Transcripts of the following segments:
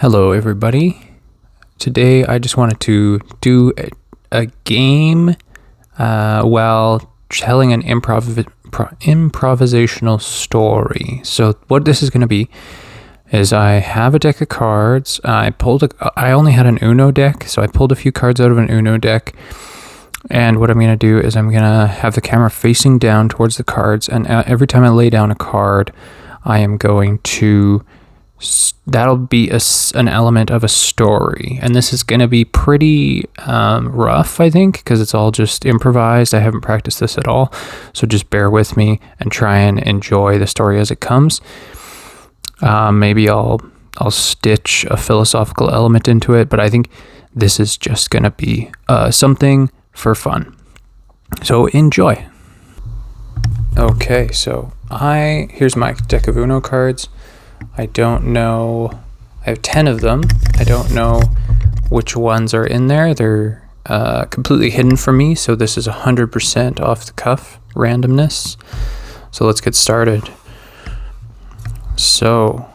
Hello, everybody. Today, I just wanted to do a game while telling an improvisational story. So, what this is going to be is I have a deck of cards. I only had an Uno deck, so I pulled a few cards out of an Uno deck. And what I'm going to do is I'm going to have the camera facing down towards the cards, and every time I lay down a card, I am going to that'll be an element of a story, and this is going to be pretty rough, I think, because it's all just improvised. I haven't practiced this at all, so just bear with me and try and enjoy the story as it comes. Maybe I'll stitch a philosophical element into it, but I think this is just going to be something for fun. So enjoy. Okay, so here's my deck of Uno cards. I don't know. I have 10 of them. I don't know which ones are in there. They're completely hidden from me, so this is 100% off the cuff randomness. So let's get started. So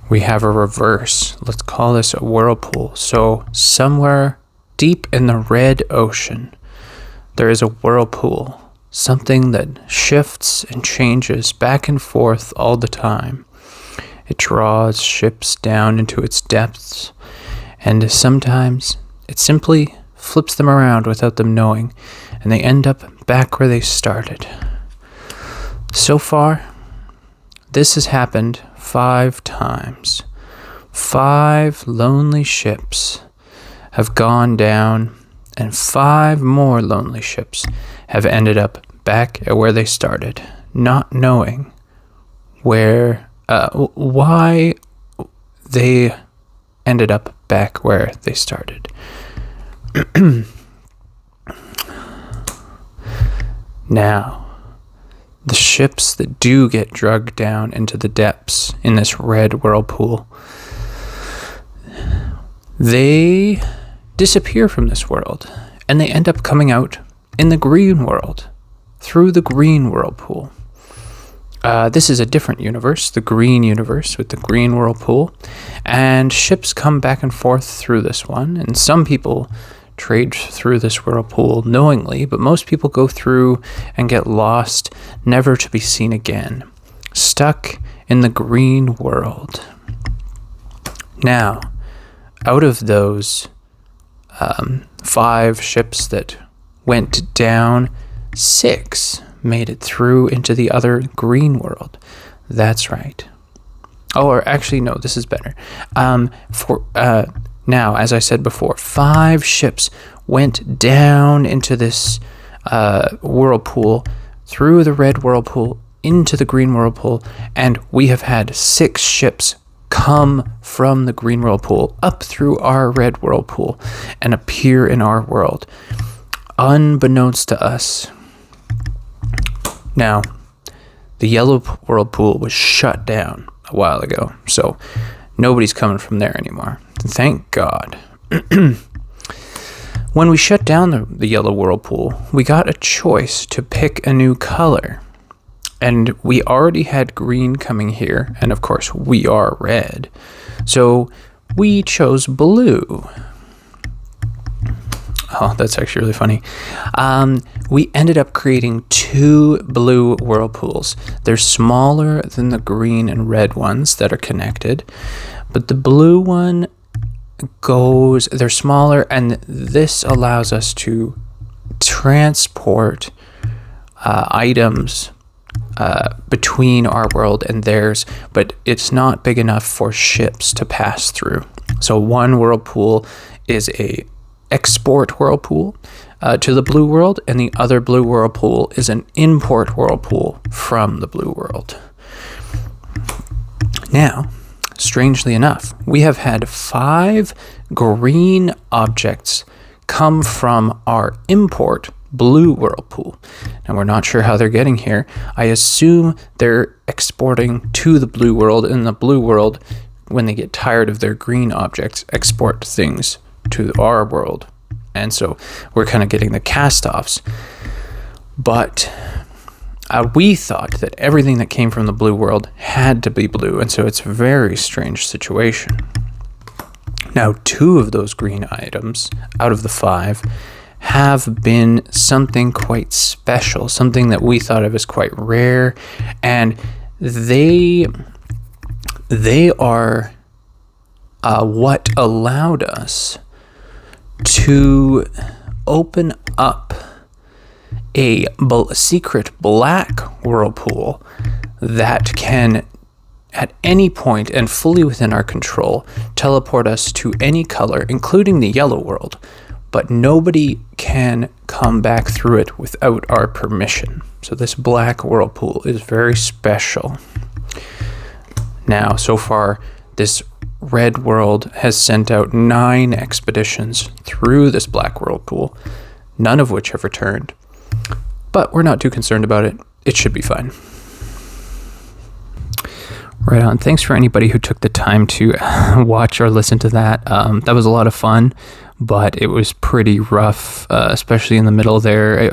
we have a reverse. Let's call this a whirlpool. So somewhere deep in the red ocean, there is a whirlpool, something that shifts and changes back and forth all the time. It draws ships down into its depths, and sometimes it simply flips them around without them knowing, and they end up back where they started. So far, this has happened 5 times. 5 lonely ships have gone down, and 5 more lonely ships have ended up back at where they started, not knowing why they ended up back where they started. Now, the ships that do get dragged down into the depths in this red whirlpool, they disappear from this world, and they end up coming out in the green world, through the green whirlpool. This is a different universe, the green universe with the green whirlpool, and ships come back and forth through this one, and some people trade through this whirlpool knowingly, but most people go through and get lost, never to be seen again, stuck in the green world. Now, out of those 5 ships that went down, 6 made it through into the other green world. That's right. Oh, or actually, no, this is better. Now, as I said before, 5 ships went down into this whirlpool, through the red whirlpool, into the green whirlpool, and we have had 6 ships come from the green whirlpool up through our red whirlpool and appear in our world, unbeknownst to us. Now, the yellow whirlpool was shut down a while ago, so nobody's coming from there anymore. Thank God. When we shut down the yellow whirlpool, we got a choice to pick a new color. And we already had green coming here, and of course we are red. So we chose blue. Oh, that's actually really funny. We ended up creating 2 blue whirlpools. They're smaller than the green and red ones that are connected, but the blue one they're smaller, and this allows us to transport items between our world and theirs, but it's not big enough for ships to pass through. So one whirlpool is a export whirlpool to the blue world, and the other blue whirlpool is an import whirlpool from the blue world. Now, strangely enough, we have had 5 green objects come from our import blue whirlpool. Now, we're not sure how they're getting here. I assume they're exporting to the blue world, and the blue world, when they get tired of their green objects, export things to our world. And so we're kind of getting the cast-offs. But we thought that everything that came from the blue world had to be blue, and so it's a very strange situation. Now, 2 of those green items out of the 5 have been something quite special, something that we thought of as quite rare, and they are what allowed us to open up a secret black whirlpool that can, at any point and fully within our control, teleport us to any color, including the yellow world, but nobody can come back through it without our permission. So this black whirlpool is very special. Now, so far, this red world has sent out 9 expeditions through this black whirlpool, none of which have returned. But we're not too concerned about it. It should be fine. Right on. Thanks for anybody who took the time to watch or listen to that. That was a lot of fun, but it was pretty rough, especially in the middle there.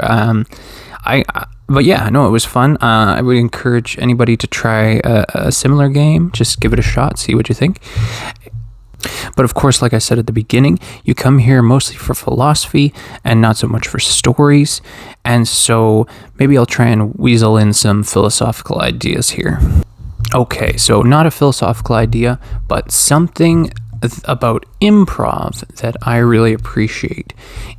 But yeah, no, it was fun. I would encourage anybody to try a similar game. Just give it a shot, see what you think. But of course, like I said at the beginning, you come here mostly for philosophy and not so much for stories. And so maybe I'll try and weasel in some philosophical ideas here. Okay, so not a philosophical idea, but something about improv that I really appreciate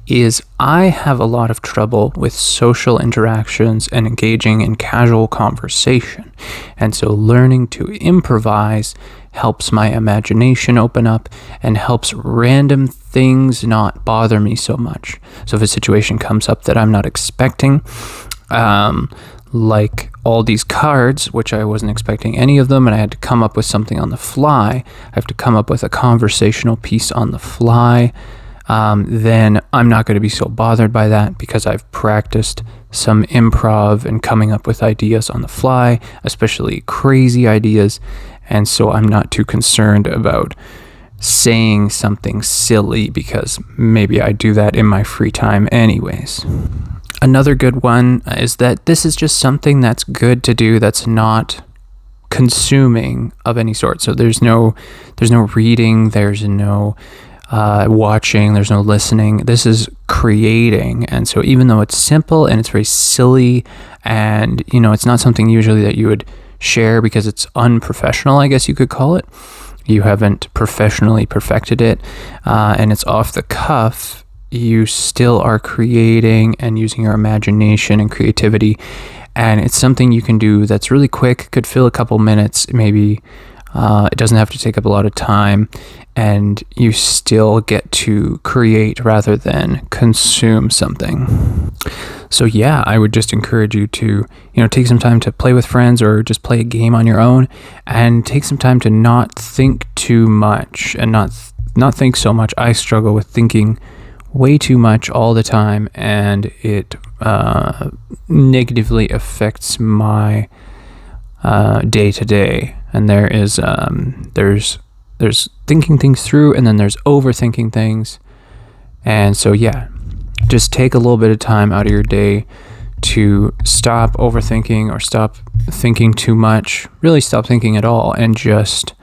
is I have a lot of trouble with social interactions and engaging in casual conversation. And so learning to improvise helps my imagination open up and helps random things not bother me so much. So if a situation comes up that I'm not expecting, like all these cards, which I wasn't expecting any of them, and I had to come up with something on the fly. I have to come up with a conversational piece on the fly. Then I'm not going to be so bothered by that because I've practiced some improv and coming up with ideas on the fly, especially crazy ideas. And so I'm not too concerned about saying something silly because maybe I do that in my free time anyways. Another good one is that this is just something that's good to do that's not consuming of any sort. So there's no reading, there's no watching, there's no listening. This is creating. And so even though it's simple and it's very silly and, it's not something usually that you would share because it's unprofessional, I guess you could call it. You haven't professionally perfected it, and it's off the cuff. You still are creating and using your imagination and creativity, and it's something you can do that's really quick, could fill a couple minutes, maybe. It doesn't have to take up a lot of time, and you still get to create rather than consume something. So yeah, I would just encourage you to, take some time to play with friends or just play a game on your own, and take some time to not think too much and not think so much. I struggle with thinking way too much all the time, and it negatively affects my day to day. And there's thinking things through, and then there's overthinking things. And so yeah, just take a little bit of time out of your day to stop overthinking or stop thinking too much, really stop thinking at all, and just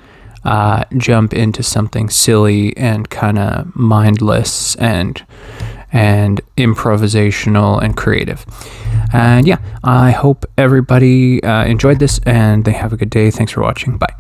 jump into something silly and kind of mindless and improvisational and creative. And yeah, I hope everybody enjoyed this and they have a good day. Thanks for watching. Bye.